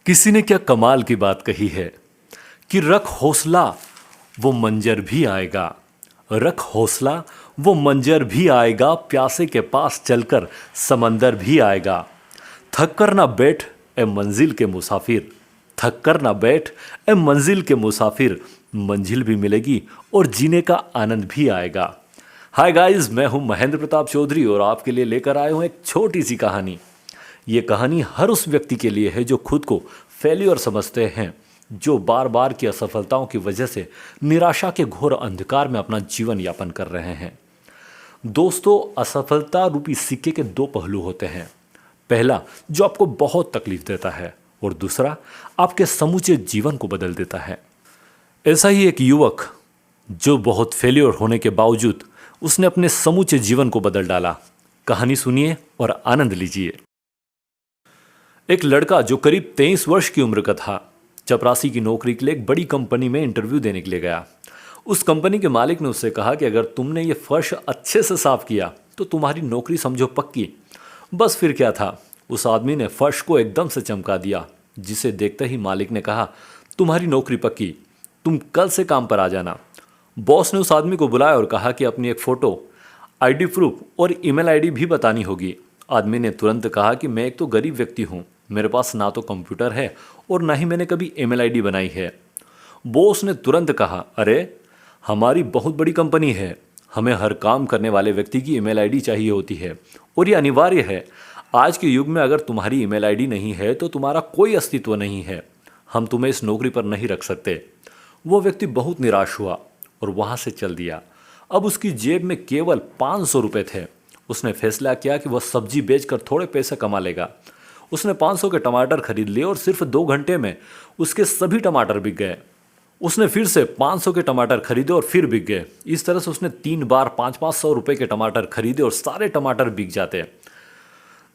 किसी ने क्या कमाल की बात कही है कि रख हौसला वो मंजर भी आएगा। रख हौसला वो मंजर भी आएगा, प्यासे के पास चलकर समंदर भी आएगा। थक कर ना बैठ ए मंजिल के मुसाफिर, थक कर ना बैठ ए मंजिल के मुसाफिर, मंजिल भी मिलेगी और जीने का आनंद भी आएगा। हाय गाइस, मैं हूं महेंद्र प्रताप चौधरी और आपके लिए लेकर आया हूं एक छोटी सी कहानी। ये कहानी हर उस व्यक्ति के लिए है जो खुद को फेल्योर समझते हैं, जो बार बार की असफलताओं की वजह से निराशा के घोर अंधकार में अपना जीवन यापन कर रहे हैं। दोस्तों, असफलता रूपी सिक्के के दो पहलू होते हैं। पहला जो आपको बहुत तकलीफ देता है और दूसरा आपके समूचे जीवन को बदल देता है। ऐसा ही एक युवक जो बहुत फेल्योर होने के बावजूद उसने अपने समूचे जीवन को बदल डाला। कहानी सुनिए और आनंद लीजिए। एक लड़का जो करीब 23 वर्ष की उम्र का था, चपरासी की नौकरी के लिए एक बड़ी कंपनी में इंटरव्यू देने के लिए गया। उस कंपनी के मालिक ने उससे कहा कि अगर तुमने ये फर्श अच्छे से साफ किया तो तुम्हारी नौकरी समझो पक्की। बस फिर क्या था, उस आदमी ने फर्श को एकदम से चमका दिया, जिसे देखते ही मालिक ने कहा, तुम्हारी नौकरी पक्की, तुम कल से काम पर आ जाना। बॉस ने उस आदमी को बुलाया और कहा कि अपनी एक फ़ोटो, आईडी प्रूफ और ईमेल आईडी भी बतानी होगी। आदमी ने तुरंत कहा कि मैं एक तो गरीब व्यक्ति हूँ, मेरे पास ना तो कंप्यूटर है और ना ही मैंने कभी ईमेल आईडी बनाई है। बॉस ने तुरंत कहा, अरे हमारी बहुत बड़ी कंपनी है, हमें हर काम करने वाले व्यक्ति की ईमेल आईडी चाहिए होती है और ये अनिवार्य है। आज के युग में अगर तुम्हारी ईमेल आईडी नहीं है तो तुम्हारा कोई अस्तित्व नहीं है, हम तुम्हें इस नौकरी पर नहीं रख सकते। वो व्यक्ति बहुत निराश हुआ और वहाँ से चल दिया। अब उसकी जेब में केवल 500 रुपये थे। उसने फैसला किया कि वह सब्जी बेचकर थोड़े पैसे कमा लेगा। उसने 500 के टमाटर खरीद लिए और सिर्फ 2 घंटे में उसके सभी टमाटर बिक गए। उसने फिर से 500 के टमाटर खरीदे और फिर बिक गए। इस तरह से उसने 3 बार 500 रुपये के टमाटर खरीदे और सारे टमाटर बिक जाते।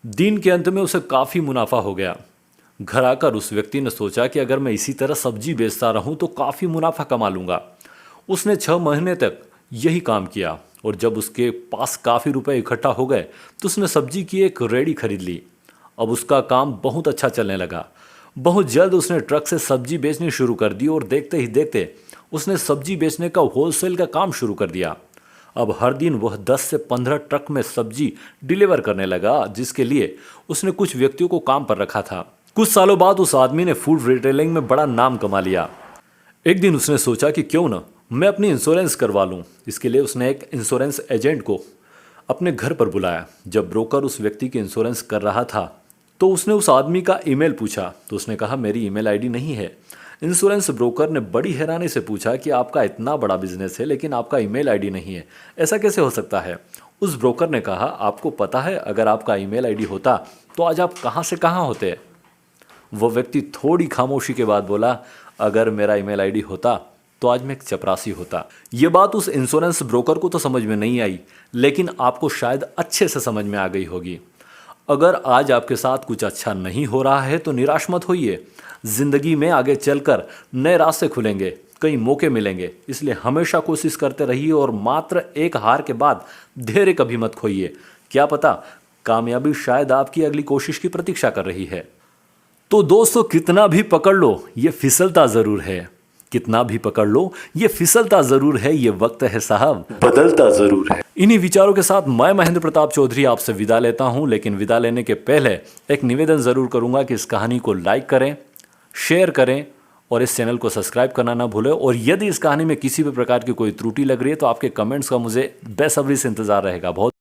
दिन के अंत में उसे काफ़ी मुनाफा हो गया। घर आकर उस व्यक्ति ने सोचा कि अगर मैं इसी तरह सब्जी बेचता रहूं तो काफ़ी मुनाफा कमा लूँगा। उसने 6 महीने तक यही काम किया और जब उसके पास काफ़ी रुपए इकट्ठा हो गए तो उसने सब्जी की एक रेडी खरीद ली। अब उसका काम बहुत अच्छा चलने लगा। बहुत जल्द उसने ट्रक से सब्जी बेचनी शुरू कर दी और देखते ही देखते उसने सब्जी बेचने का होलसेल का काम शुरू कर दिया। अब हर दिन वह 10 से 15 ट्रक में सब्जी डिलीवर करने लगा, जिसके लिए उसने कुछ व्यक्तियों को काम पर रखा था। कुछ सालों बाद उस आदमी ने फूड रिटेलिंग में बड़ा नाम कमा लिया। एक दिन उसने सोचा कि क्यों ना मैं अपनी इंश्योरेंस करवा लूँ। इसके लिए उसने एक इंश्योरेंस एजेंट को अपने घर पर बुलाया। जब ब्रोकर उस व्यक्ति की इंश्योरेंस कर रहा था तो उसने उस आदमी का ईमेल पूछा तो उसने कहा, मेरी ईमेल आईडी नहीं है। इंश्योरेंस ब्रोकर ने बड़ी हैरानी से पूछा कि आपका इतना बड़ा बिजनेस है लेकिन आपका ईमेल आईडी नहीं है, ऐसा कैसे हो सकता है? उस ब्रोकर ने कहा, आपको पता है अगर आपका ईमेल आईडी होता तो आज आप कहाँ से कहाँ होते? वो व्यक्ति थोड़ी खामोशी के बाद बोला, अगर मेरा ईमेल आईडी होता तो आज मैं एक चपरासी होता। ये बात उस इंश्योरेंस ब्रोकर को तो समझ में नहीं आई, लेकिन आपको शायद अच्छे से समझ में आ गई होगी। अगर आज आपके साथ कुछ अच्छा नहीं हो रहा है तो निराश मत होइए। जिंदगी में आगे चलकर नए रास्ते खुलेंगे, कई मौके मिलेंगे, इसलिए हमेशा कोशिश करते रहिए और मात्र एक हार के बाद धैर्य कभी मत खोइए। क्या पता कामयाबी शायद आपकी अगली कोशिश की प्रतीक्षा कर रही है। तो दोस्तों, कितना भी पकड़ लो ये फिसलता जरूर है, कितना भी पकड़ लो ये फिसलता जरूर है, ये वक्त है साहब बदलता जरूर है। इन्हीं विचारों के साथ मैं महेंद्र प्रताप चौधरी आपसे विदा लेता हूं, लेकिन विदा लेने के पहले एक निवेदन जरूर करूंगा कि इस कहानी को लाइक करें, शेयर करें और इस चैनल को सब्सक्राइब करना ना भूलें। और यदि इस कहानी में किसी भी प्रकार की कोई त्रुटि लग रही है तो आपके कमेंट्स का मुझे बेसब्री से इंतजार रहेगा। बहुत